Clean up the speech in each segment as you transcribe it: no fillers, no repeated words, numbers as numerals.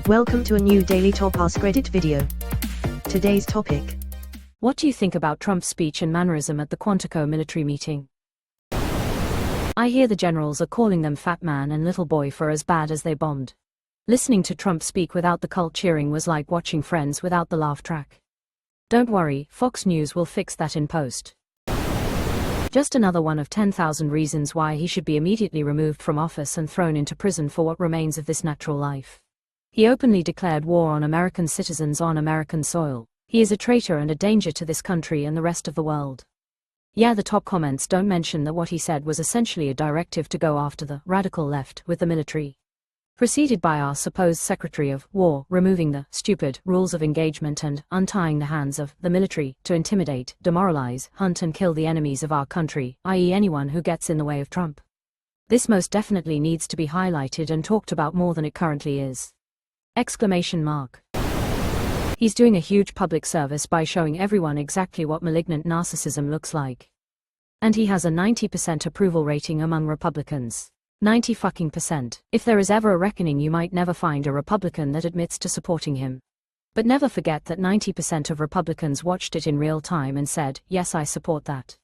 Welcome to a new Daily Top Askreddit video. Today's topic. What do you think about Trump's speech and mannerism at the Quantico military meeting? I hear the generals are calling them fat man and little boy for as bad as they bombed. Listening to Trump speak without the cult cheering was like watching Friends without the laugh track. Don't worry, Fox News will fix that in post. Just another one of 10,000 reasons why he should be immediately removed from office and thrown into prison for what remains of this natural life. He openly declared war on American citizens on American soil. He is a traitor and a danger to this country and the rest of the world. Yeah, the top comments don't mention that what he said was essentially a directive to go after the radical left with the military. Preceded by our supposed Secretary of War removing the stupid rules of engagement and untying the hands of the military to intimidate, demoralize, hunt and kill the enemies of our country, i.e. anyone who gets in the way of Trump. This most definitely needs to be highlighted and talked about more than it currently is. Exclamation mark. He's doing a huge public service by showing everyone exactly what malignant narcissism looks like. And he has a 90% approval rating among Republicans. 90%. If there is ever a reckoning, you might never find a Republican that admits to supporting him. But never forget that 90% of Republicans watched it in real time and said, yes, I support that.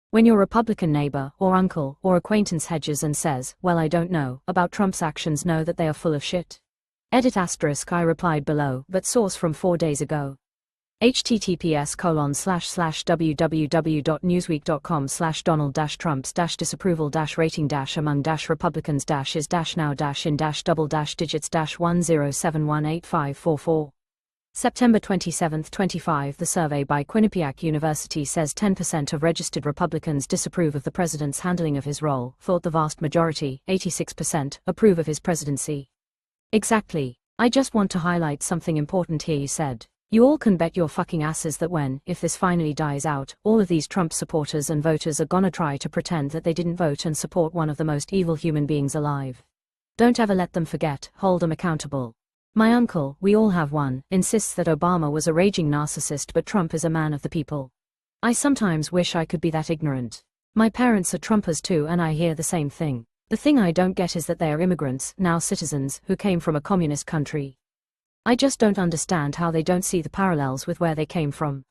When your Republican neighbor, or uncle, or acquaintance hedges and says, well, I don't know about Trump's actions, know that they are full of shit. Edit *, I replied below, but source from 4 days ago. https://www.newsweek.com/donald-trumps-disapproval-rating-among-republicans-is-now-in-double-digits-107185544. September 27, 25. The survey by Quinnipiac University says 10% of registered Republicans disapprove of the president's handling of his role, thought the vast majority, 86%, approve of his presidency. Exactly. I just want to highlight something important here. You said, you all can bet your fucking asses that if this finally dies out, all of these Trump supporters and voters are gonna try to pretend that they didn't vote and support one of the most evil human beings alive. Don't ever let them forget, hold them accountable. My uncle, we all have one, insists that Obama was a raging narcissist but Trump is a man of the people. I sometimes wish I could be that ignorant. My parents are Trumpers too and I hear the same thing. The thing I don't get is that they are immigrants, now citizens, who came from a communist country. I just don't understand how they don't see the parallels with where they came from.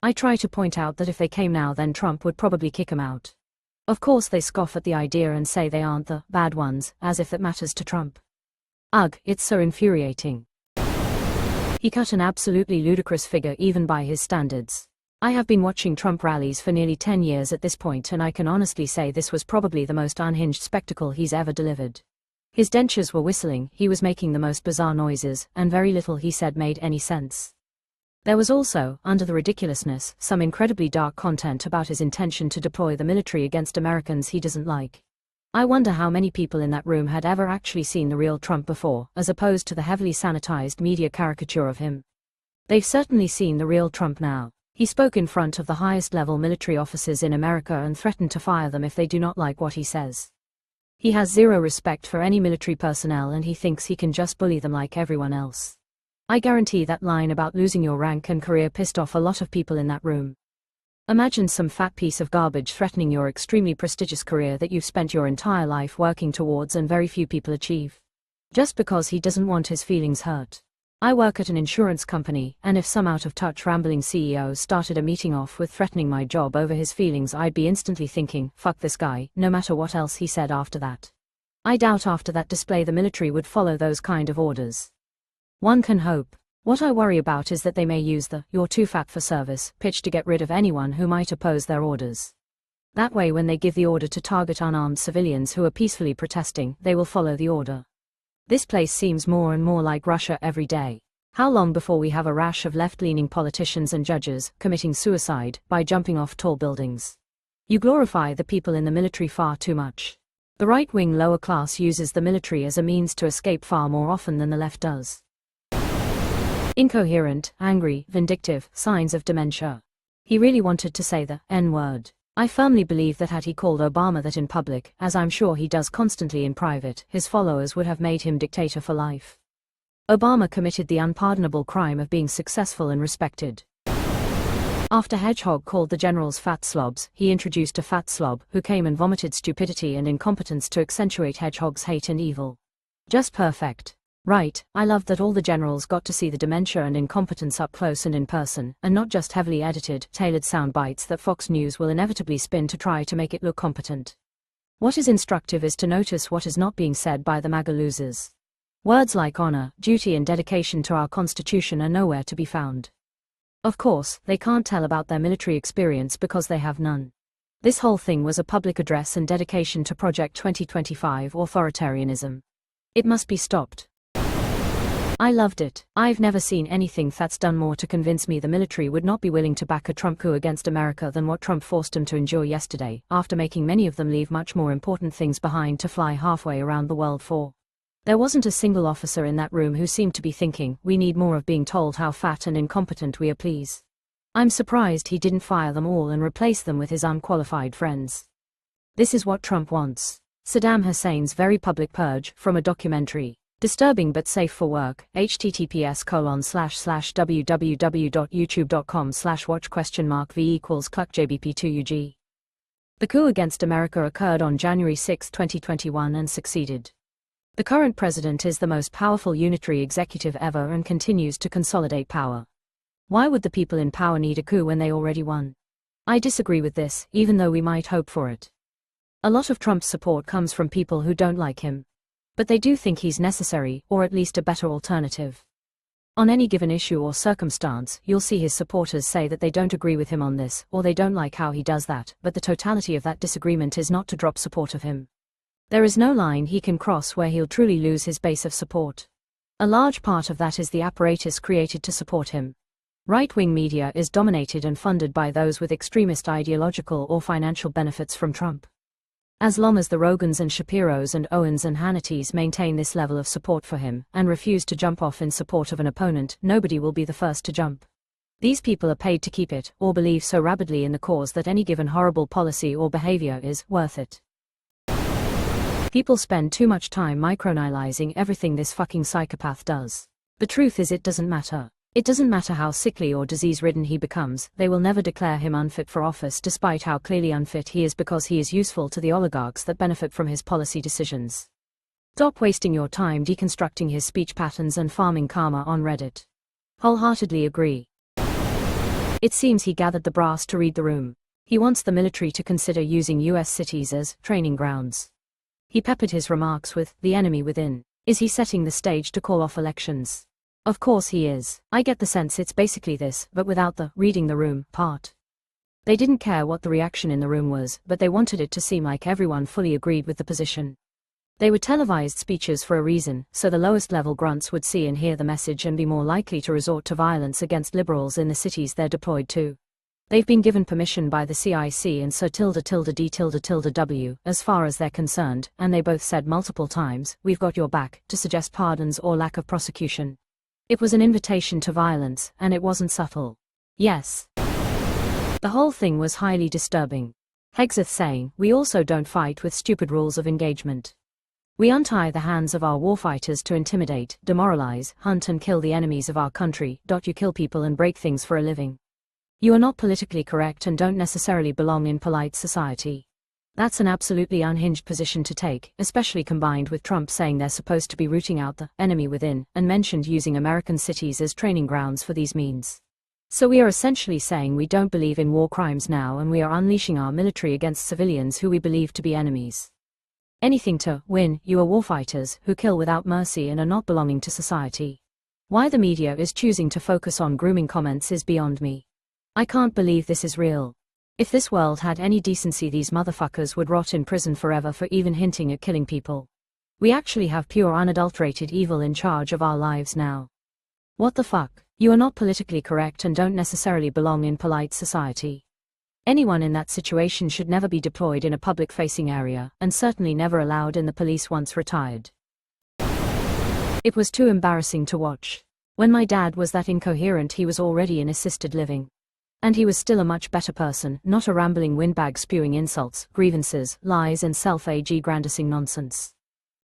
I try to point out that if they came now then Trump would probably kick them out. Of course they scoff at the idea and say they aren't the bad ones, as if that matters to Trump. Ugh, it's so infuriating. He cut an absolutely ludicrous figure even by his standards. I have been watching Trump rallies for nearly 10 years at this point and I can honestly say this was probably the most unhinged spectacle he's ever delivered. His dentures were whistling, he was making the most bizarre noises, and very little he said made any sense. There was also, under the ridiculousness, some incredibly dark content about his intention to deploy the military against Americans he doesn't like. I wonder how many people in that room had ever actually seen the real Trump before, as opposed to the heavily sanitized media caricature of him. They've certainly seen the real Trump now. He spoke in front of the highest-level military officers in America and threatened to fire them if they do not like what he says. He has zero respect for any military personnel and he thinks he can just bully them like everyone else. I guarantee that line about losing your rank and career pissed off a lot of people in that room. Imagine some fat piece of garbage threatening your extremely prestigious career that you've spent your entire life working towards and very few people achieve. Just because he doesn't want his feelings hurt. I work at an insurance company, and if some out-of-touch rambling CEO started a meeting off with threatening my job over his feelings, I'd be instantly thinking, fuck this guy, no matter what else he said after that. I doubt after that display the military would follow those kind of orders. One can hope. What I worry about is that they may use the "you're too fat for service" pitch to get rid of anyone who might oppose their orders. That way when they give the order to target unarmed civilians who are peacefully protesting, they will follow the order. This place seems more and more like Russia every day. How long before we have a rash of left-leaning politicians and judges committing suicide by jumping off tall buildings? You glorify the people in the military far too much. The right-wing lower class uses the military as a means to escape far more often than the left does. Incoherent, angry, vindictive, signs of dementia. He really wanted to say the N-word. I firmly believe that had he called Obama that in public, as I'm sure he does constantly in private, his followers would have made him dictator for life. Obama committed the unpardonable crime of being successful and respected. After Hedgehog called the generals fat slobs, he introduced a fat slob who came and vomited stupidity and incompetence to accentuate Hedgehog's hate and evil. Just perfect. Right, I loved that all the generals got to see the dementia and incompetence up close and in person, and not just heavily edited, tailored sound bites that Fox News will inevitably spin to try to make it look competent. What is instructive is to notice what is not being said by the MAGA losers. Words like honor, duty and dedication to our Constitution are nowhere to be found. Of course, they can't tell about their military experience because they have none. This whole thing was a public address and dedication to Project 2025 authoritarianism. It must be stopped. I loved it. I've never seen anything that's done more to convince me the military would not be willing to back a Trump coup against America than what Trump forced them to endure yesterday, after making many of them leave much more important things behind to fly halfway around the world for. There wasn't a single officer in that room who seemed to be thinking, we need more of being told how fat and incompetent we are, please. I'm surprised he didn't fire them all and replace them with his unqualified friends. This is what Trump wants. Saddam Hussein's very public purge, from a documentary. Disturbing but safe for work, https://www.youtube.com/watch?v=cluckjbp2ug. The coup against America occurred on January 6, 2021 and succeeded. The current president is the most powerful unitary executive ever and continues to consolidate power. Why would the people in power need a coup when they already won? I disagree with this, even though we might hope for it. A lot of Trump's support comes from people who don't like him. But they do think he's necessary, or at least a better alternative. On any given issue or circumstance, you'll see his supporters say that they don't agree with him on this, or they don't like how he does that, but the totality of that disagreement is not to drop support of him. There is no line he can cross where he'll truly lose his base of support. A large part of that is the apparatus created to support him. Right-wing media is dominated and funded by those with extremist ideological or financial benefits from Trump. As long as the Rogans and Shapiros and Owens and Hannitys maintain this level of support for him, and refuse to jump off in support of an opponent, nobody will be the first to jump. These people are paid to keep it, or believe so rabidly in the cause that any given horrible policy or behavior is worth it. People spend too much time microanalyzing everything this fucking psychopath does. The truth is, it doesn't matter. It doesn't matter how sickly or disease-ridden he becomes, they will never declare him unfit for office despite how clearly unfit he is, because he is useful to the oligarchs that benefit from his policy decisions. Stop wasting your time deconstructing his speech patterns and farming karma on Reddit. Wholeheartedly agree. It seems he gathered the brass to read the room. He wants the military to consider using US cities as training grounds. He peppered his remarks with the enemy within. Is he setting the stage to call off elections? Of course he is. I get the sense it's basically this, but without the reading the room part. They didn't care what the reaction in the room was, but they wanted it to seem like everyone fully agreed with the position. They were televised speeches for a reason, so the lowest level grunts would see and hear the message and be more likely to resort to violence against liberals in the cities they're deployed to. They've been given permission by the CIC and Sir ~D~W as far as they're concerned, and they both said multiple times, we've got your back, to suggest pardons or lack of prosecution. It was an invitation to violence, and it wasn't subtle. Yes. The whole thing was highly disturbing. Hegseth saying, we also don't fight with stupid rules of engagement. We untie the hands of our warfighters to intimidate, demoralize, hunt and kill the enemies of our country. You kill people and break things for a living. You are not politically correct and don't necessarily belong in polite society. That's an absolutely unhinged position to take, especially combined with Trump saying they're supposed to be rooting out the enemy within, and mentioned using American cities as training grounds for these means. So we are essentially saying we don't believe in war crimes now, and we are unleashing our military against civilians who we believe to be enemies. Anything to win. You are warfighters who kill without mercy and are not belonging to society. Why the media is choosing to focus on grooming comments is beyond me. I can't believe this is real. If this world had any decency, these motherfuckers would rot in prison forever for even hinting at killing people. We actually have pure unadulterated evil in charge of our lives now. What the fuck? You are not politically correct and don't necessarily belong in polite society. Anyone in that situation should never be deployed in a public-facing area, and certainly never allowed in the police once retired. It was too embarrassing to watch. When my dad was that incoherent, he was already in assisted living. And he was still a much better person, not a rambling windbag spewing insults, grievances, lies and self-aggrandizing nonsense.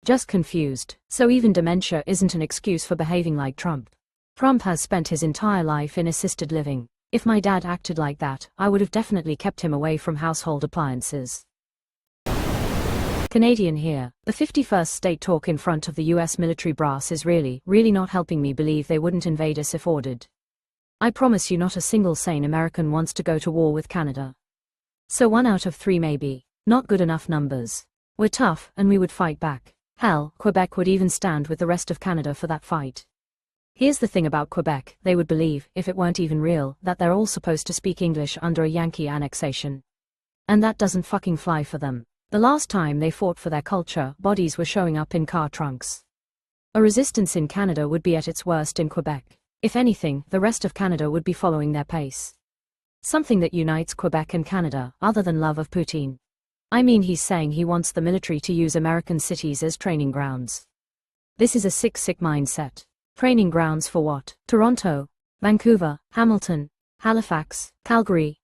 Just confused. So even dementia isn't an excuse for behaving like Trump. Trump has spent his entire life in assisted living. If my dad acted like that, I would have definitely kept him away from household appliances. Canadian here. The 51st state talk in front of the US military brass is really not helping me believe they wouldn't invade us if ordered. I promise you not a single sane American wants to go to war with Canada. So 1 out of 3 maybe. Not good enough numbers. We're tough, and we would fight back. Hell, Quebec would even stand with the rest of Canada for that fight. Here's the thing about Quebec, they would believe, if it weren't even real, that they're all supposed to speak English under a Yankee annexation. And that doesn't fucking fly for them. The last time they fought for their culture, bodies were showing up in car trunks. A resistance in Canada would be at its worst in Quebec. If anything, the rest of Canada would be following their pace. Something that unites Quebec and Canada, other than love of Putin. I mean, he's saying he wants the military to use American cities as training grounds. This is a sick mindset. Training grounds for what? Toronto, Vancouver, Hamilton, Halifax, Calgary,